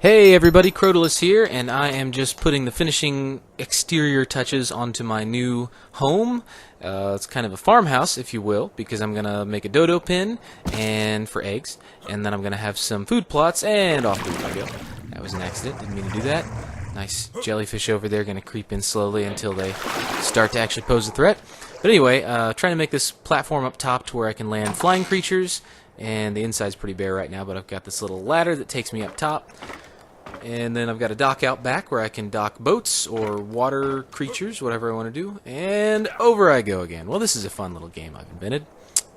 Hey everybody, Crotalus here, and I am just putting the finishing exterior touches onto my new home. It's kind of a farmhouse, if you will, because I'm going to make a dodo pen and for eggs, and then I'm going to have some food plots, and off the roof I go. That was an accident, didn't mean to do that. Nice jellyfish over there, going to creep in slowly until they start to actually pose a threat. But anyway, trying to make this platform up top to where I can land flying creatures, and the inside's pretty bare right now, but I've got this little ladder that takes me up top. And then I've got a dock out back where I can dock boats or water creatures, whatever I want to do. And over I go again. Well, this is a fun little game I've invented.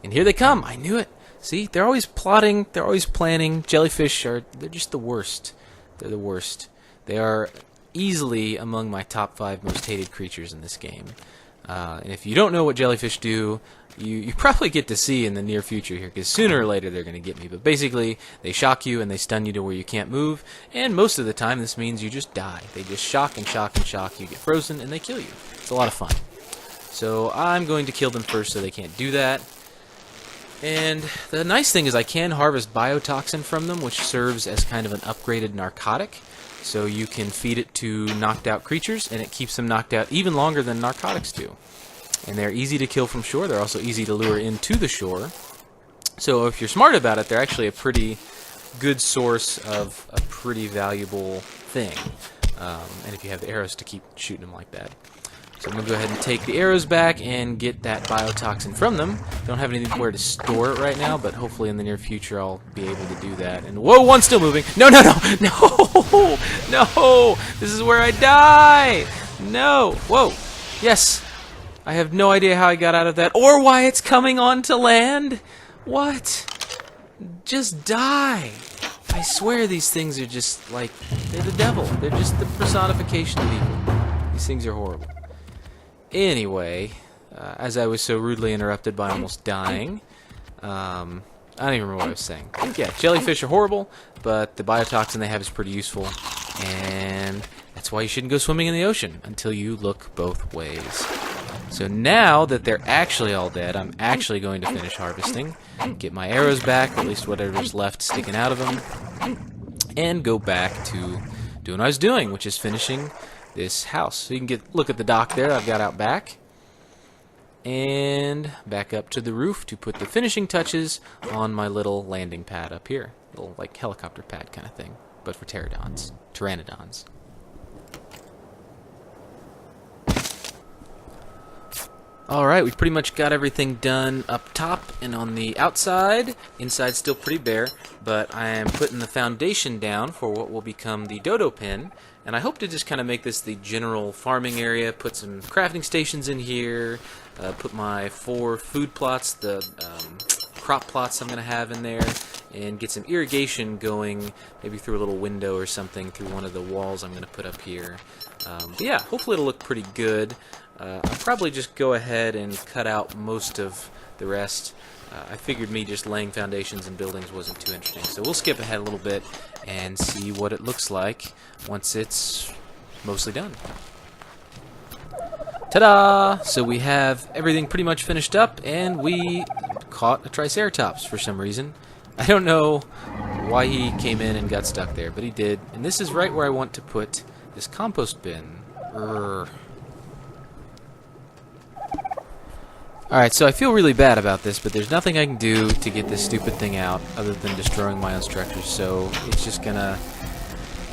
And here they come. I knew it. See, they're always plotting. They're always planning. Jellyfish they're just the worst. They're the worst. They are easily among my top 5 most hated creatures in this game. And if you don't know what jellyfish do, you probably get to see in the near future here, because sooner or later they're going to get me. But basically, they shock you and they stun you to where you can't move, and most of the time this means you just die. They just shock and shock and shock, you get frozen, and they kill you. It's a lot of fun. So I'm going to kill them first so they can't do that. And the nice thing is I can harvest biotoxin from them, which serves as kind of an upgraded narcotic. So you can feed it to knocked out creatures, and it keeps them knocked out even longer than narcotics do. And they're easy to kill from shore. They're also easy to lure into the shore. So if you're smart about it, they're actually a pretty good source of a pretty valuable thing. And if you have the arrows to keep shooting them like that. So I'm going to go ahead and take the arrows back and get that biotoxin from them. Don't have anywhere to store it right now, but hopefully in the near future I'll be able to do that. And whoa, one's still moving. No, no, no, no, no. This is where I die. No. Whoa. Yes. I have no idea how I got out of that or why it's coming onto land. What? Just die. I swear these things are just like, they're the devil. They're just the personification of evil. These things are horrible. Anyway, as I was so rudely interrupted by almost dying, I don't even remember what I was saying. Yeah, jellyfish are horrible, but the biotoxin they have is pretty useful, and that's why you shouldn't go swimming in the ocean until you look both ways. So now that they're actually all dead, I'm actually going to finish harvesting, get my arrows back, or at least whatever's left sticking out of them, and go back to doing what I was doing, which is finishing this house. So you can look at the dock there I've got out back, and back up to the roof to put the finishing touches on my little landing pad up here. Little like helicopter pad kind of thing, but for pteranodons. Alright, we've pretty much got everything done up top and on the outside. Inside's still pretty bare, but I am putting the foundation down for what will become the dodo pen. And I hope to just kind of make this the general farming area, put some crafting stations in here, put my 4 food plots, the crop plots I'm going to have in there, and get some irrigation going, maybe through a little window or something through one of the walls I'm going to put up here. But yeah, hopefully it'll look pretty good. I'll probably just go ahead and cut out most of the rest. I figured me just laying foundations and buildings wasn't too interesting, so we'll skip ahead a little bit and see what it looks like once it's mostly done. Ta-da! So we have everything pretty much finished up, and we caught a triceratops for some reason. I don't know why he came in and got stuck there, but he did. And this is right where I want to put this compost bin. Alright, so I feel really bad about this, but there's nothing I can do to get this stupid thing out other than destroying my own structures, so it's just gonna...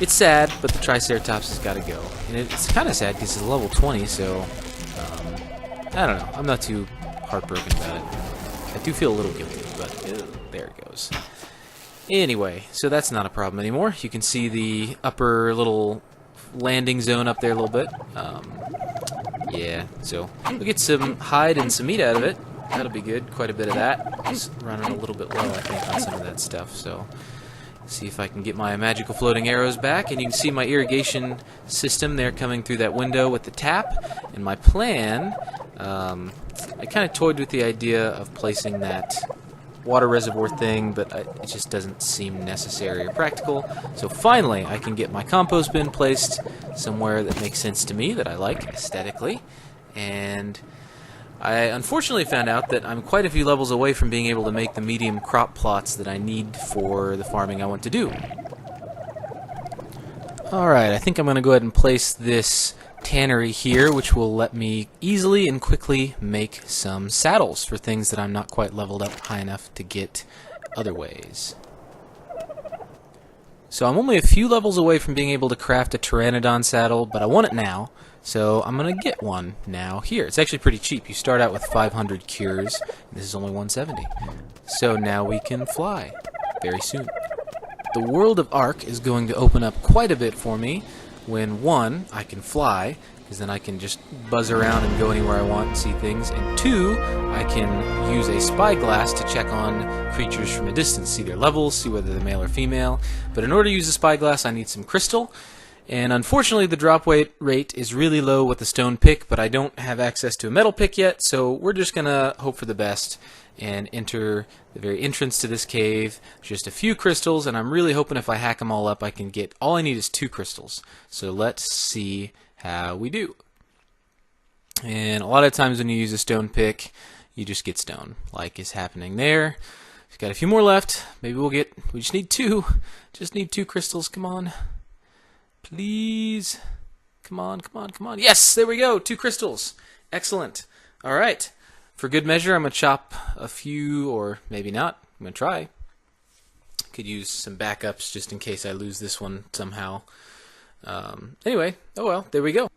It's sad, but the Triceratops has got to go. And it's kind of sad because it's level 20, so... I don't know. I'm not too heartbroken about it. I do feel a little guilty, but there it goes. Anyway, so that's not a problem anymore. You can see the upper little landing zone up there a little bit. Yeah, so we'll get some hide and some meat out of it. That'll be good. Quite a bit of that. Just running a little bit low, I think, on some of that stuff. So, see if I can get my magical floating arrows back. And you can see my irrigation system there coming through that window with the tap. And my plan, I kind of toyed with the idea of placing that water reservoir thing, but it just doesn't seem necessary or practical. So finally, I can get my compost bin placed somewhere that makes sense to me, that I like aesthetically. And I unfortunately found out that I'm quite a few levels away from being able to make the medium crop plots that I need for the farming I want to do. Alright, I think I'm going to go ahead and place this tannery here, which will let me easily and quickly make some saddles for things that I'm not quite leveled up high enough to get other ways. So I'm only a few levels away from being able to craft a pteranodon saddle, but I want it now, so I'm going to get one now here. It's actually pretty cheap. You start out with 500 cures, and this is only 170. So now we can fly very soon. The world of Ark is going to open up quite a bit for me when, one, I can fly, because then I can just buzz around and go anywhere I want and see things, and two, I can use a spyglass to check on creatures from a distance, see their levels, see whether they're male or female. But in order to use a spyglass, I need some crystal, and unfortunately the drop rate is really low with the stone pick, but I don't have access to a metal pick yet, so we're just going to hope for the best and enter the very entrance to this cave. Just a few crystals, and I'm really hoping if I hack them all up I can get, all I need is 2 crystals. So let's see how we do. And a lot of times when you use a stone pick, you just get stone, like is happening there. We've got a few more left. Maybe we just need 2. Just need 2 crystals, come on. Please. Come on, come on, come on. Yes, there we go, 2 crystals. Excellent. Alright. For good measure, I'm going to chop a few, or maybe not. I'm going to try. Could use some backups just in case I lose this one somehow. Anyway, oh well, there we go.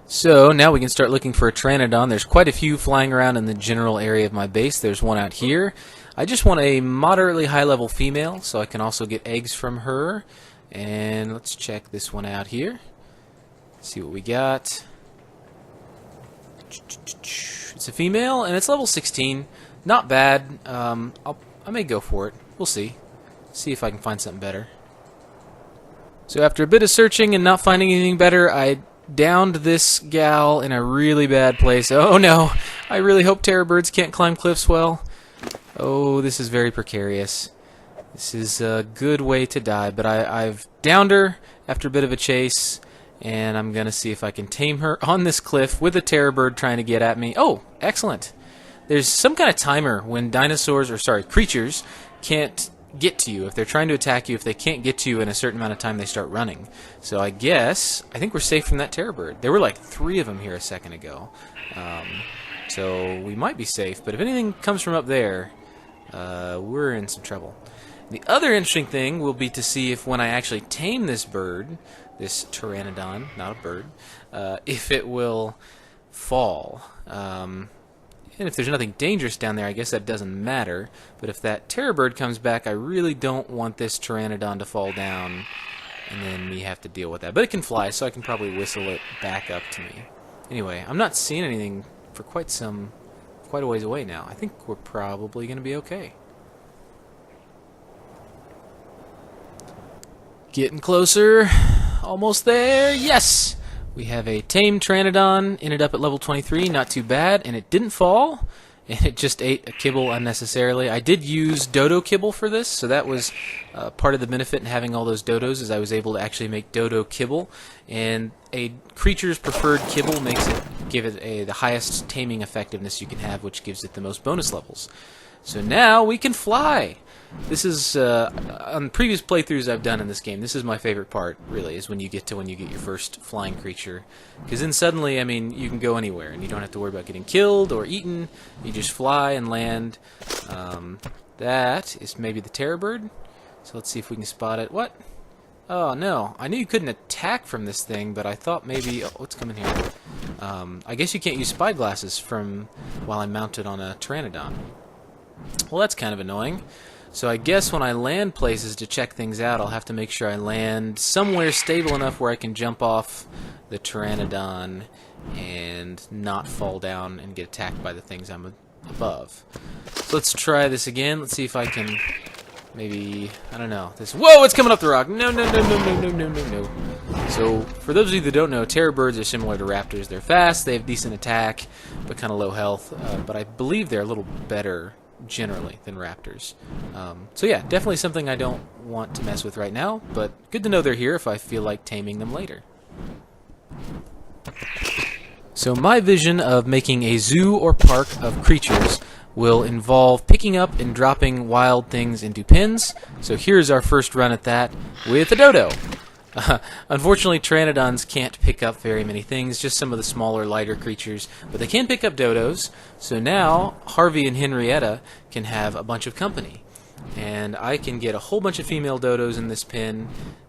So now we can start looking for a pteranodon. There's quite a few flying around in the general area of my base. There's one out here. I just want a moderately high-level female, so I can also get eggs from her. And let's check this one out here. See what we got. It's a female, and it's level 16. Not bad. I may go for it. We'll see. See if I can find something better. So after a bit of searching and not finding anything better, I downed this gal in a really bad place. Oh no! I really hope terror birds can't climb cliffs well. Oh, this is very precarious. This is a good way to die, but I've downed her after a bit of a chase. And I'm going to see if I can tame her on this cliff with a terror bird trying to get at me. Oh, excellent. There's some kind of timer when creatures can't get to you. If they're trying to attack you, if they can't get to you in a certain amount of time, they start running. So I think we're safe from that terror bird. There were like 3 of them here a second ago. So we might be safe, but if anything comes from up there, we're in some trouble. The other interesting thing will be to see if when I actually tame this bird, this pteranodon, not a bird, if it will fall. And if there's nothing dangerous down there, I guess that doesn't matter. But if that terror bird comes back, I really don't want this pteranodon to fall down and then me have to deal with that. But it can fly, so I can probably whistle it back up to me. Anyway, I'm not seeing anything for quite a ways away now. I think we're probably going to be okay. Getting closer. Almost there. Yes! We have a tame pteranodon, ended up at level 23, not too bad, and it didn't fall, and it just ate a kibble unnecessarily. I did use dodo kibble for this, so that was part of the benefit in having all those dodos, is I was able to actually make dodo kibble, and a creature's preferred kibble give it the highest taming effectiveness you can have, which gives it the most bonus levels. So now we can fly! This is, on previous playthroughs I've done in this game, this is my favorite part, really, is when you get your first flying creature. Because then suddenly, I mean, you can go anywhere, and you don't have to worry about getting killed or eaten. You just fly and land. That is maybe the terror bird. So let's see if we can spot it. What? Oh, no. I knew you couldn't attack from this thing, but I thought maybe... Oh, what's coming here? I guess you can't use spyglasses while I'm mounted on a pteranodon. Well, that's kind of annoying. So I guess when I land places to check things out, I'll have to make sure I land somewhere stable enough where I can jump off the pteranodon and not fall down and get attacked by the things I'm above. So let's try this again. Let's see if I can maybe, I don't know. Whoa, it's coming up the rock. No, no, no, no, no, no, no, no, no. So for those of you that don't know, terror birds are similar to raptors. They're fast, they have decent attack, but kind of low health. But I believe they're a little better generally than raptors. So yeah, definitely something I don't want to mess with right now, but good to know they're here if I feel like taming them later. So my vision of making a zoo or park of creatures will involve picking up and dropping wild things into pens. So here's our first run at that with a dodo. Unfortunately, pteranodons can't pick up very many things, just some of the smaller, lighter creatures, but they can pick up dodos, so now Harvey and Henrietta can have a bunch of company. And I can get a whole bunch of female dodos in this pen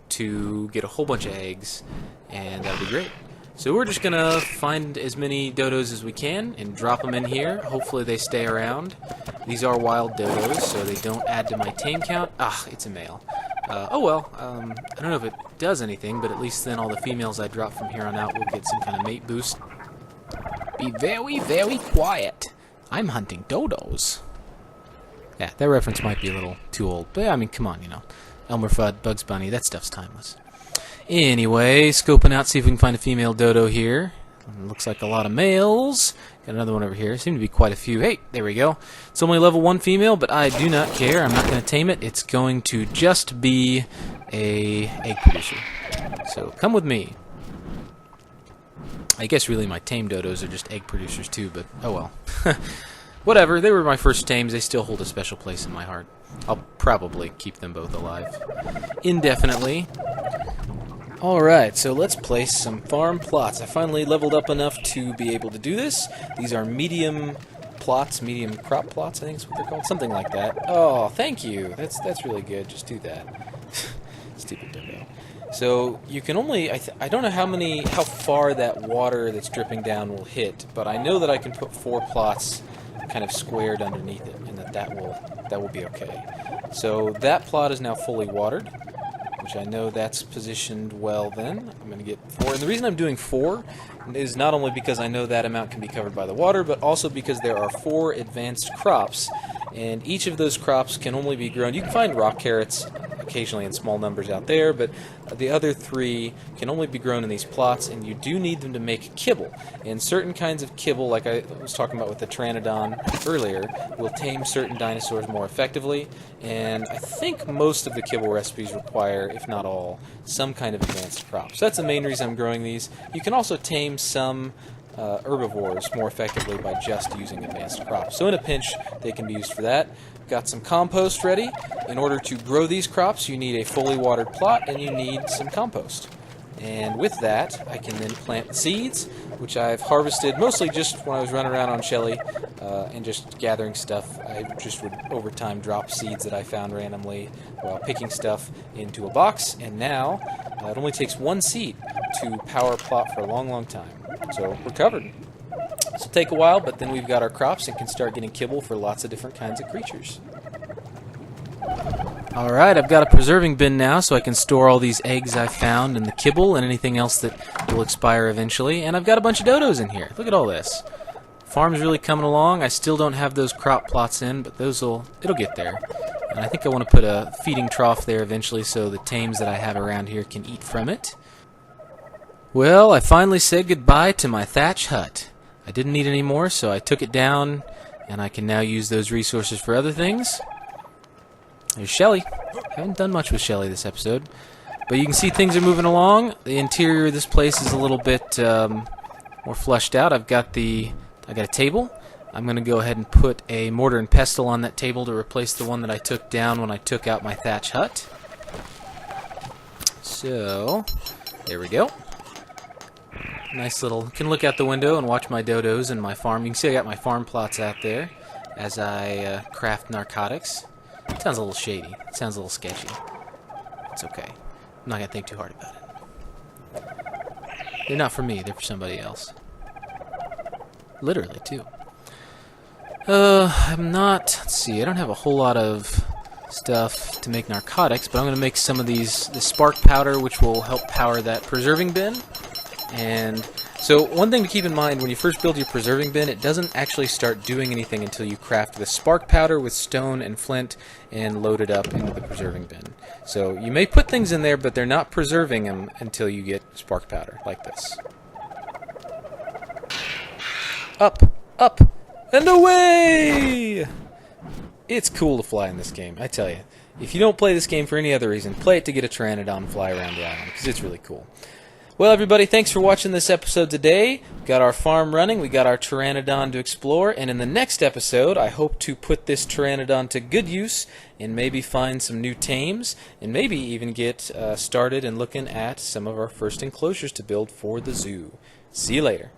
to get a whole bunch of eggs, and that'll be great. So we're just going to find as many dodos as we can and drop them in here. Hopefully they stay around. These are wild dodos, so they don't add to my tame count. Ah, it's a male. Oh well, I don't know if it does anything, but at least then all the females I drop from here on out will get some kind of mate boost. Be very, very quiet. I'm hunting dodos. Yeah, that reference might be a little too old, but I mean, come on, you know. Elmer Fudd, Bugs Bunny, that stuff's timeless. Anyway, scoping out, see if we can find a female dodo here. Looks like a lot of males. Got another one over here. Seem to be quite a few. Hey, there we go. It's only level 1 female, but I do not care. I'm not going to tame it. It's going to just be a egg producer. So come with me. I guess really my tame dodos are just egg producers too, but oh well. Whatever, they were my first tames. They still hold a special place in my heart. I'll probably keep them both alive indefinitely. Alright, so let's place some farm plots. I finally leveled up enough to be able to do this. These are medium plots, medium crop plots, I think is what they're called. Something like that. Oh, thank you. That's really good. Just do that. Stupid dodo. So you can only, I don't know how far that water that's dripping down will hit, but I know that I can put 4 plots kind of squared underneath it, and that will be okay. So that plot is now fully watered, which I know that's positioned well then. I'm going to get 4. And the reason I'm doing 4 is not only because I know that amount can be covered by the water, but also because there are 4 advanced crops, and each of those crops can only be grown. You can find rock carrots occasionally in small numbers out there, but the other 3 can only be grown in these plots, and you do need them to make kibble. And certain kinds of kibble, like I was talking about with the pteranodon earlier, will tame certain dinosaurs more effectively, and I think most of the kibble recipes require, if not all, some kind of advanced crop. So that's the main reason I'm growing these. You can also tame some herbivores more effectively by just using advanced crops. So in a pinch, they can be used for that. Got some compost ready. In order to grow these crops, you need a fully watered plot and you need some compost. And with that, I can then plant seeds, which I've harvested mostly just when I was running around on Shelly and just gathering stuff. I just would, over time, drop seeds that I found randomly while picking stuff into a box. And now, it only takes 1 seed to power a plot for a long, long time. So we're covered. This will take a while, but then we've got our crops and can start getting kibble for lots of different kinds of creatures. Alright, I've got a preserving bin now, so I can store all these eggs I've found and the kibble and anything else that will expire eventually. And I've got a bunch of dodos in here. Look at all this. Farm's really coming along. I still don't have those crop plots in, but it'll get there. And I think I want to put a feeding trough there eventually so the tames that I have around here can eat from it. Well, I finally said goodbye to my thatch hut. I didn't need any more, so I took it down, and I can now use those resources for other things. There's Shelly. Haven't done much with Shelly this episode. But you can see things are moving along. The interior of this place is a little bit more fleshed out. I got a table. I'm going to go ahead and put a mortar and pestle on that table to replace the one that I took down when I took out my thatch hut. So, there we go. Nice little, can look out the window and watch my dodos and my farm. You can see I got my farm plots out there as I craft narcotics. It sounds a little shady. It sounds a little sketchy. It's okay. I'm not going to think too hard about it. They're not for me. They're for somebody else. Literally, too. I'm not, let's see, I don't have a whole lot of stuff to make narcotics, but I'm going to make some of this spark powder, which will help power that preserving bin. And so one thing to keep in mind, when you first build your preserving bin, it doesn't actually start doing anything until you craft the spark powder with stone and flint and load it up into the preserving bin. So you may put things in there, but they're not preserving them until you get spark powder, like this. Up, up, and away! It's cool to fly in this game, I tell you. If you don't play this game for any other reason, play it to get a pteranodon and fly around the island, because it's really cool. Well, everybody, thanks for watching this episode today. We got our farm running, we got our pteranodon to explore, and in the next episode, I hope to put this pteranodon to good use and maybe find some new tames, and maybe even get started and looking at some of our first enclosures to build for the zoo. See you later.